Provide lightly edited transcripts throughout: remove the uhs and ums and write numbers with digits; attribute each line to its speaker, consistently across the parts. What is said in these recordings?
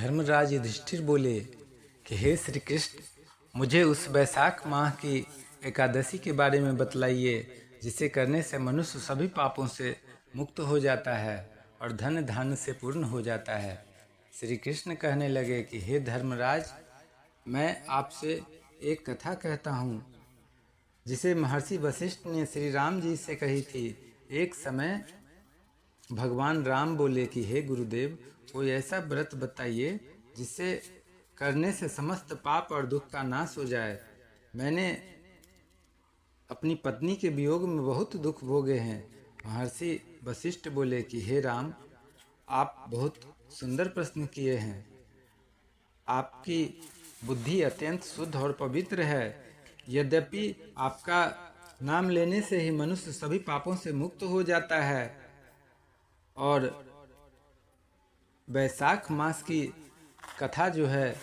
Speaker 1: धर्मराज युधिष्ठिर बोले कि हे श्री कृष्ण, मुझे उस वैशाख माह की एकादशी के बारे में बतलाइए जिसे करने से मनुष्य सभी पापों से मुक्त हो जाता है और धन धान्य से पूर्ण हो जाता है। श्री कृष्ण कहने लगे कि हे धर्मराज, मैं आपसे एक कथा कहता हूँ जिसे महर्षि वशिष्ठ ने श्री राम जी से कही थी। एक समय भगवान राम बोले कि हे गुरुदेव, कोई ऐसा व्रत बताइए जिसे करने से समस्त पाप और दुख का नाश हो जाए। मैंने अपनी पत्नी के वियोग में बहुत दुख भोगे हैं। महर्षि वशिष्ठ बोले कि हे राम, आप बहुत सुंदर प्रश्न किए हैं। आपकी बुद्धि अत्यंत शुद्ध और पवित्र है। यद्यपि आपका नाम लेने से ही मनुष्य सभी पापों से मुक्त हो जाता है और वैशाख मास की कथा जो है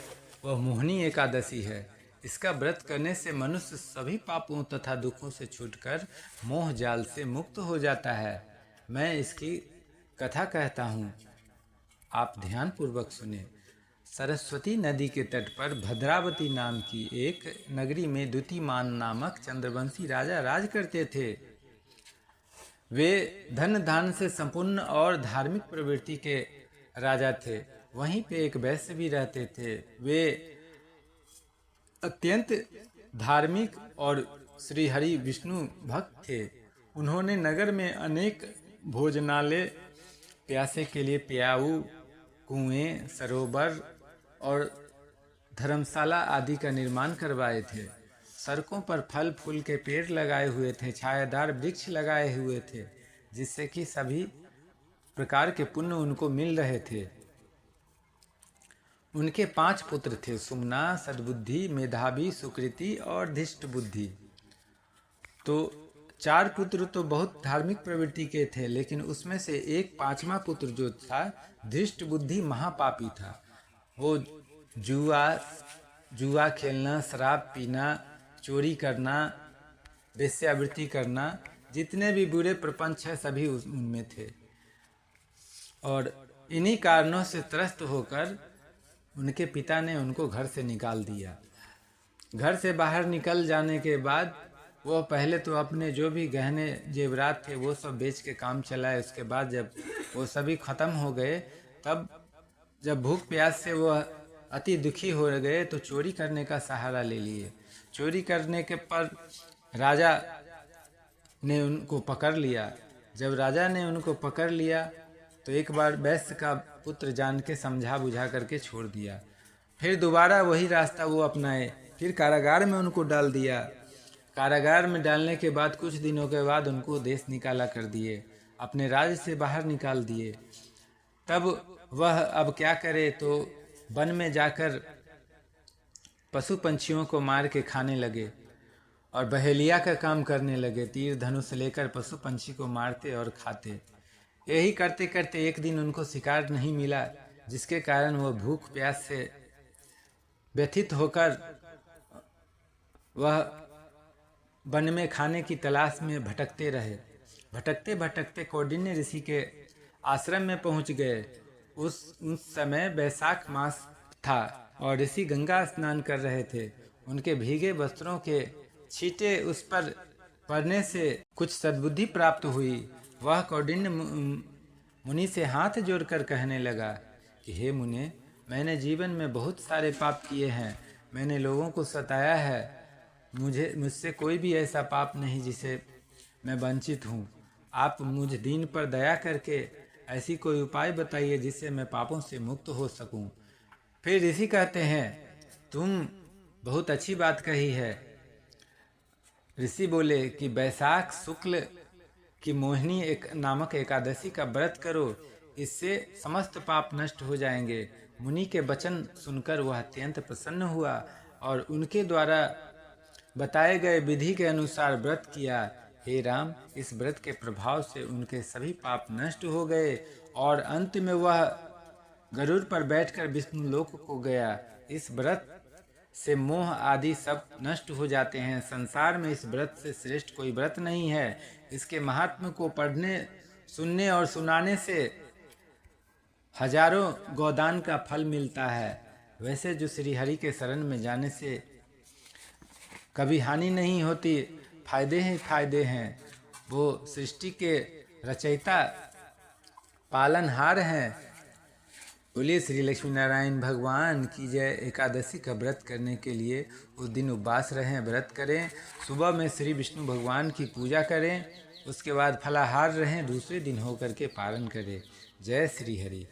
Speaker 1: वह मोहिनी एकादशी है। इसका व्रत करने से मनुष्य सभी पापों तथा दुखों से छूटकर मोह जाल से मुक्त हो जाता है। मैं इसकी कथा कहता हूँ, आप ध्यानपूर्वक सुने। सरस्वती नदी के तट पर भद्रावती नाम की एक नगरी में द्युतिमान नामक चंद्रवंशी राजा राज करते थे। वे धन धान से संपूर्ण और धार्मिक प्रवृत्ति के राजा थे। वहीं पे एक वैश्य भी रहते थे। वे अत्यंत धार्मिक और श्री हरि विष्णु भक्त थे। उन्होंने नगर में अनेक भोजनालय, प्यासे के लिए प्याऊ, कुएं, सरोवर और धर्मशाला आदि का निर्माण करवाए थे। सड़कों पर फल फूल के पेड़ लगाए हुए थे, छायादार वृक्ष लगाए हुए थे, जिससे कि सभी प्रकार के पुण्य उनको मिल रहे थे। उनके 5 पुत्र थे, सुमना, सद्बुद्धि, मेधावी, सुकृति और धृष्ट बुद्धि। तो 4 पुत्र तो बहुत धार्मिक प्रवृत्ति के थे, लेकिन उसमें से एक 5वां पुत्र जो था, धृष्ट बुद्धि, महापापी था। वो जुआ खेलना, शराब पीना, चोरी करना, वेश्यावृत्ति करना, जितने भी बुरे प्रपंच है सभी उनमें थे। और इन्हीं कारणों से त्रस्त होकर उनके पिता ने उनको घर से निकाल दिया। घर से बाहर निकल जाने के बाद वो पहले तो अपने जो भी गहने जेवरात थे वो सब बेच के काम चलाए। उसके बाद जब वो सभी खत्म हो गए, तब जब भूख प्यास से वो अति दुखी हो गए तो चोरी करने का सहारा ले लिए। चोरी करने के पर राजा ने उनको पकड़ लिया। जब राजा ने उनको पकड़ लिया तो एक बार वैश्य का पुत्र जान के समझा बुझा करके छोड़ दिया। फिर दोबारा वही रास्ता वो अपनाए, फिर कारागार में उनको डाल दिया। कारागार में डालने के बाद कुछ दिनों के बाद उनको देश निकाला कर दिए, अपने राज्य से बाहर निकाल दिए। तब वह अब क्या करे, तो वन में जाकर पशु पंछियों को मार के खाने लगे और बहेलिया का काम करने लगे। तीर धनुष लेकर पशु पंछी को मारते और खाते। यही करते करते एक दिन उनको शिकार नहीं मिला, जिसके कारण वो भूख प्यास से व्यथित होकर वह वन में खाने की तलाश में भटकते रहे। भटकते भटकते कौंडिन्य ऋषि के आश्रम में पहुंच गए। उस समय वैशाख मास था और ऋषि गंगा स्नान कर रहे थे। उनके भीगे वस्त्रों के छींटे उस पर पड़ने से कुछ सद्बुद्धि प्राप्त हुई। वह कौंडिन्य मुनि से हाथ जोड़कर कहने लगा कि हे मुने, मैंने जीवन में बहुत सारे पाप किए हैं। मैंने लोगों को सताया है। मुझसे कोई भी ऐसा पाप नहीं जिसे मैं वंचित हूँ। आप मुझ दीन पर दया करके ऐसी कोई उपाय बताइए जिससे मैं पापों से मुक्त हो सकूं। फिर ऋषि कहते हैं, तुम बहुत अच्छी बात कही है। ऋषि बोले कि वैशाख शुक्ल की मोहिनी नामक एकादशी का व्रत करो, इससे समस्त पाप नष्ट हो जाएंगे। मुनि के वचन सुनकर वह अत्यंत प्रसन्न हुआ और उनके द्वारा बताए गए विधि के अनुसार व्रत किया। हे राम, इस व्रत के प्रभाव से उनके सभी पाप नष्ट हो गए और अंत में वह गरुड़ पर बैठकर विष्णु लोक को गया। इस व्रत से मोह आदि सब नष्ट हो जाते हैं। संसार में इस व्रत से श्रेष्ठ कोई व्रत नहीं है। इसके महात्म्य को पढ़ने, सुनने और सुनाने से हजारों गोदान का फल मिलता है, वैसे जो श्री हरि के शरण में जाने से कभी हानि नहीं होती, फायदे ही फायदे हैं। वो सृष्टि के रचयिता पालनहार हैं। बोलिए श्री लक्ष्मी नारायण भगवान की जय। एकादशी का व्रत करने के लिए उस दिन उपवास रहें, व्रत करें। सुबह में श्री विष्णु भगवान की पूजा करें, उसके बाद फलाहार रहें, दूसरे दिन होकर के पारण करें। जय श्री हरि।